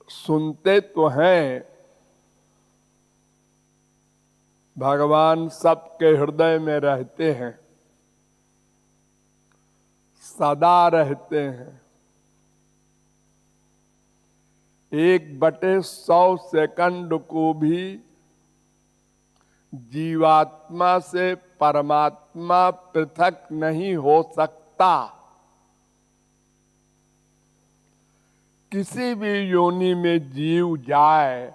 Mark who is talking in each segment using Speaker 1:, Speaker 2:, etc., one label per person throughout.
Speaker 1: सुनते तो हैं, भगवान सबके हृदय में रहते हैं, सदा रहते हैं। 1/100 सेकंड को भी जीवात्मा से परमात्मा पृथक नहीं हो सकता। किसी भी योनि में जीव जाए,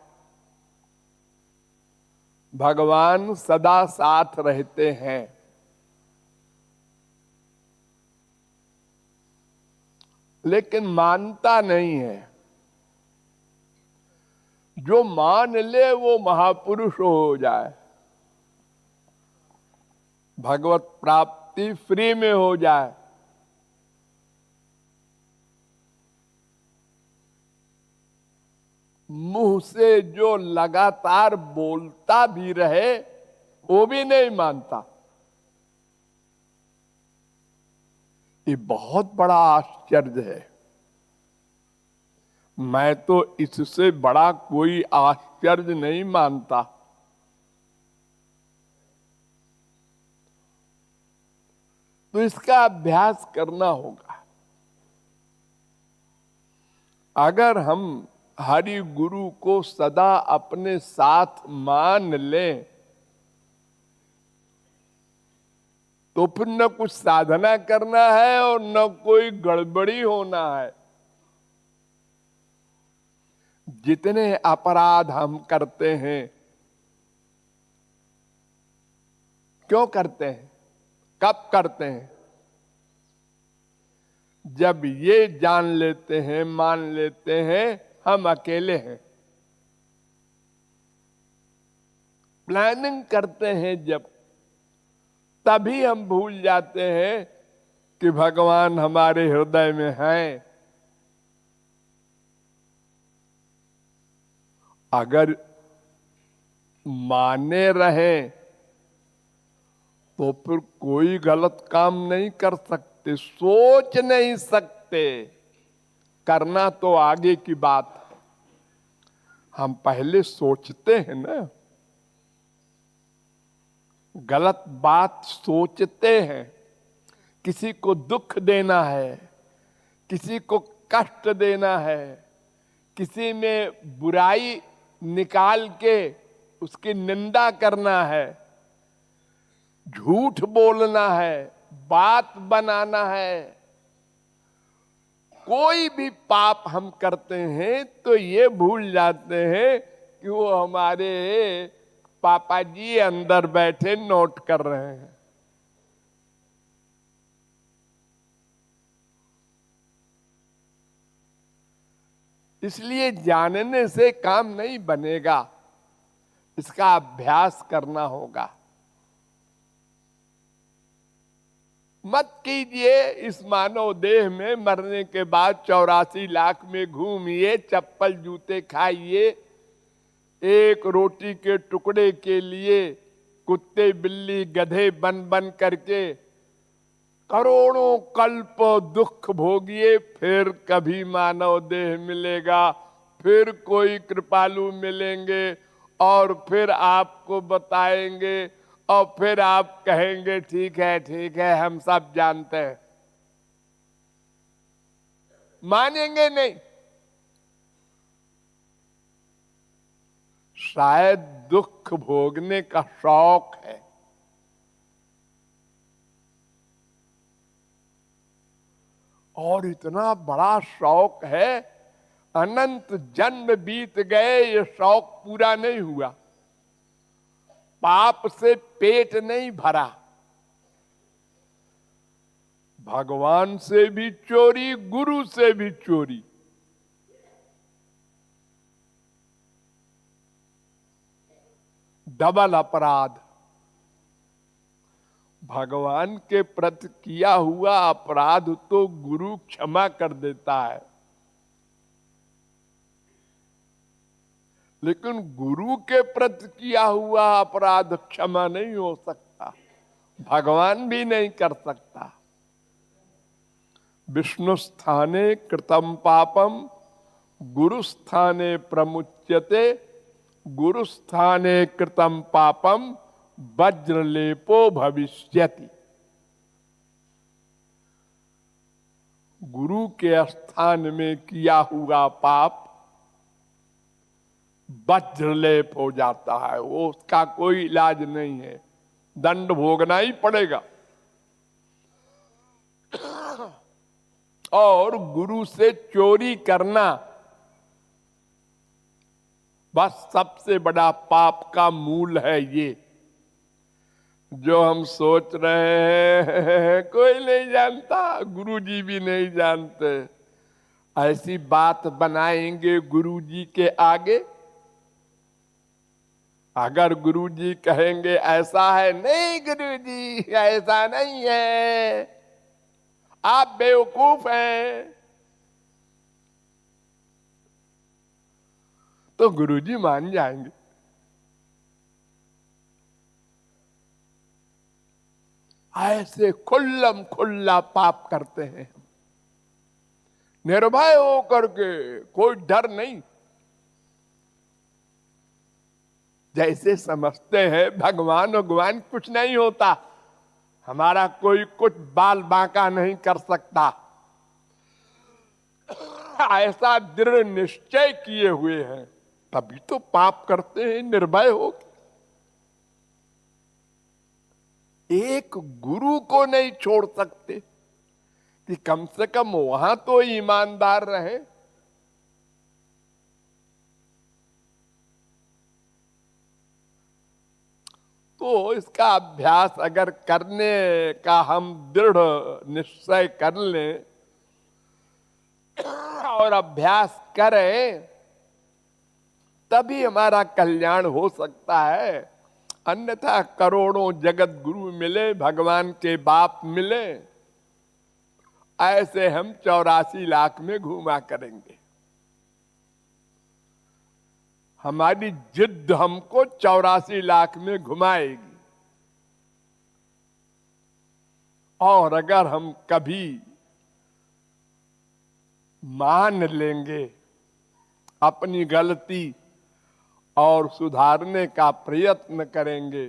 Speaker 1: भगवान सदा साथ रहते हैं। लेकिन मानता नहीं है। जो मान ले वो महापुरुष हो जाए, भगवत प्राप्ति फ्री में हो जाए। मुंह से जो लगातार बोलता भी रहे, वो भी नहीं मानता। ये बहुत बड़ा आश्चर्य है। मैं तो इससे बड़ा कोई आश्चर्य नहीं मानता। तो इसका अभ्यास करना होगा। अगर हम हरि गुरु को सदा अपने साथ मान लें, तो फिर न कुछ साधना करना है और न कोई गड़बड़ी होना है। जितने अपराध हम करते हैं, क्यों करते हैं, कब करते हैं? जब ये जान लेते हैं, मान लेते हैं हम अकेले हैं। प्लानिंग करते हैं जब, तभी हम भूल जाते हैं कि भगवान हमारे हृदय में हैं। अगर माने रहें तो फिर कोई गलत काम नहीं कर सकते, सोच नहीं सकते। करना तो आगे की बात है। हम पहले सोचते हैं ना, गलत बात सोचते हैं। किसी को दुख देना है, किसी को कष्ट देना है, किसी में बुराई निकाल के उसकी निंदा करना है, झूठ बोलना है, बात बनाना है। कोई भी पाप हम करते हैं तो ये भूल जाते हैं कि वो हमारे पापा जी अंदर बैठे नोट कर रहे हैं। इसलिए जानने से काम नहीं बनेगा, इसका अभ्यास करना होगा। मत कीजिए इस मानव देह में मरने के बाद 84 लाख में घूमिए, चप्पल जूते खाइए, एक रोटी के टुकड़े के लिए कुत्ते बिल्ली गधे बन बन करके करोड़ों कल्प दुख भोगिए, फिर कभी मानव देह मिलेगा, फिर कोई कृपालु मिलेंगे और फिर आपको बताएंगे और फिर आप कहेंगे ठीक है हम सब जानते हैं। मानेंगे नहीं। शायद दुख भोगने का शौक है, और इतना बड़ा शौक है, अनंत जन्म बीत गए, ये शौक पूरा नहीं हुआ। पाप से पेट नहीं भरा। भगवान से भी चोरी, गुरु से भी चोरी। डबल अपराध। भगवान के प्रति किया हुआ अपराध तो गुरु क्षमा कर देता है, लेकिन गुरु के प्रति किया हुआ अपराध क्षमा नहीं हो सकता, भगवान भी नहीं कर सकता। विष्णु स्थाने कृतम पापम गुरुस्थाने प्रमुच्यते, गुरुस्थाने कृतम पापम वज्रलेपो भविष्यति। गुरु के स्थान में किया हुआ पाप वज्रलेप हो जाता है, वो उसका कोई इलाज नहीं है, दंड भोगना ही पड़ेगा। और गुरु से चोरी करना बस सबसे बड़ा पाप का मूल है। ये जो हम सोच रहे हैं कोई नहीं जानता, गुरु जी भी नहीं जानते, ऐसी बात बनाएंगे गुरु जी के आगे। अगर गुरु जी कहेंगे ऐसा है, नहीं गुरु जी ऐसा नहीं है, आप बेवकूफ हैं, तो गुरु जी मान जाएंगे। ऐसे खुल्लम खुल्ला पाप करते हैं निर्भय होकर के, कोई डर नहीं। जैसे समझते हैं भगवान कुछ नहीं होता, हमारा कोई कुछ बाल बांका नहीं कर सकता, ऐसा दृढ़ निश्चय किए हुए हैं, तभी तो पाप करते हैं निर्भय हो। एक गुरु को नहीं छोड़ सकते कि कम से कम वहां तो ईमानदार रहे। तो इसका अभ्यास अगर करने का हम दृढ़ निश्चय कर लें और अभ्यास करें, तभी हमारा कल्याण हो सकता है। अन्यथा करोड़ों जगत गुरु मिले, भगवान के बाप मिले, ऐसे हम 84 लाख में घूमा करेंगे। हमारी जिद हमको 84 लाख में घुमाएगी। और अगर हम कभी मान लेंगे अपनी गलती और सुधारने का प्रयत्न करेंगे,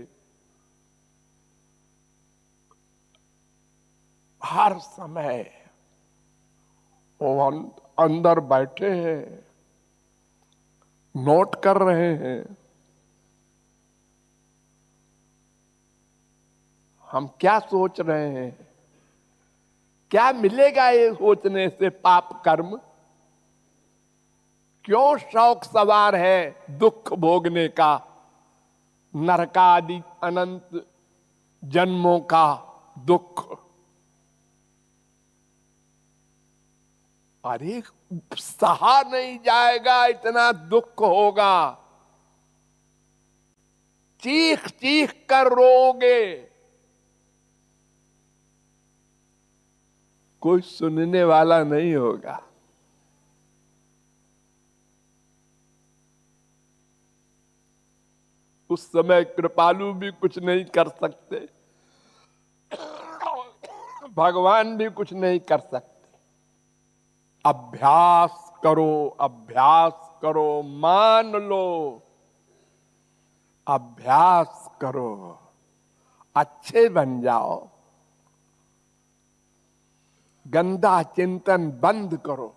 Speaker 1: हर समय वो अंदर बैठे हैं, नोट कर रहे हैं हम क्या सोच रहे हैं, क्या मिलेगा ये सोचने से पाप कर्म। क्यों शौक सवार है दुख भोगने का, नरकादि अनंत जन्मों का दुख। अरे सहा नहीं जाएगा, इतना दुख होगा, चीख चीख कर रोगे, कोई सुनने वाला नहीं होगा। उस समय कृपालु भी कुछ नहीं कर सकते, भगवान भी कुछ नहीं कर सकते। अभ्यास करो, अभ्यास करो, मान लो, अभ्यास करो, अच्छे बन जाओ, गंदा चिंतन बंद करो,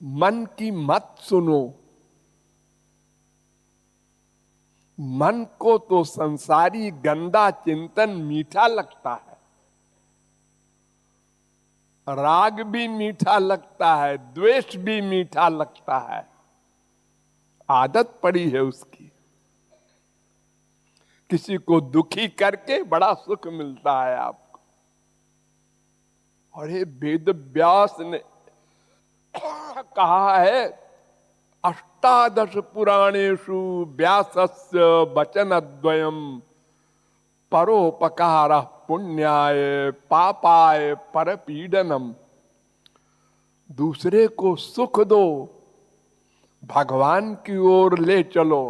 Speaker 1: मन की मत सुनो। मन को तो संसारी गंदा चिंतन मीठा लगता है, राग भी मीठा लगता है, द्वेष भी मीठा लगता है, आदत पड़ी है उसकी। किसी को दुखी करके बड़ा सुख मिलता है आपको। और ये वेद व्यास ने कहा है, अष्टादश पुराणेषु व्यासस्य वचनद्वयम् परोपकार पुण्याय पापाय परपीडनम। दूसरे को सुख दो, भगवान की ओर ले चलो।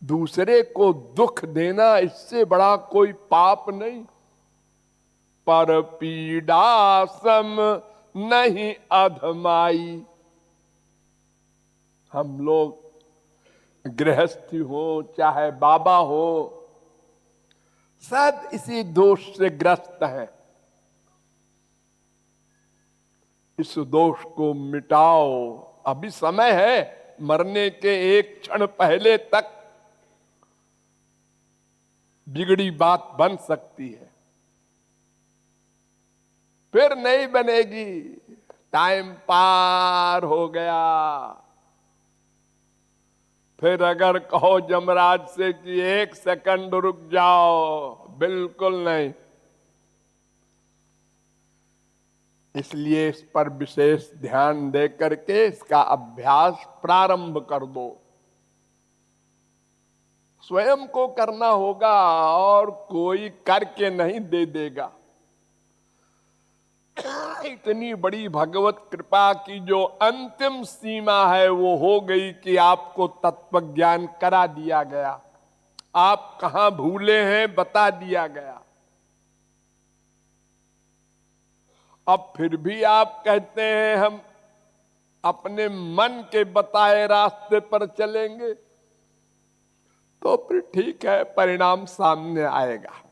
Speaker 1: दूसरे को दुख देना, इससे बड़ा कोई पाप नहीं। पर पीड़ा सम नहीं अधमाई। हम लोग गृहस्थी हो चाहे बाबा हो, सब इसी दोष से ग्रस्त है। इस दोष को मिटाओ, अभी समय है। मरने के एक क्षण पहले तक बिगड़ी बात बन सकती है, फिर नहीं बनेगी। टाइम पार हो गया। फिर अगर कहो यमराज से कि 1 सेकंड रुक जाओ, बिल्कुल नहीं। इसलिए इस पर विशेष ध्यान दे करके इसका अभ्यास प्रारंभ कर दो। स्वयं को करना होगा और कोई करके नहीं दे देगा। इतनी बड़ी भगवत कृपा की जो अंतिम सीमा है वो हो गई कि आपको तत्व ज्ञान करा दिया गया। आप कहां भूले हैं बता दिया गया। अब फिर भी आप कहते हैं हम अपने मन के बताए रास्ते पर चलेंगे, तो फिर ठीक है, परिणाम सामने आएगा।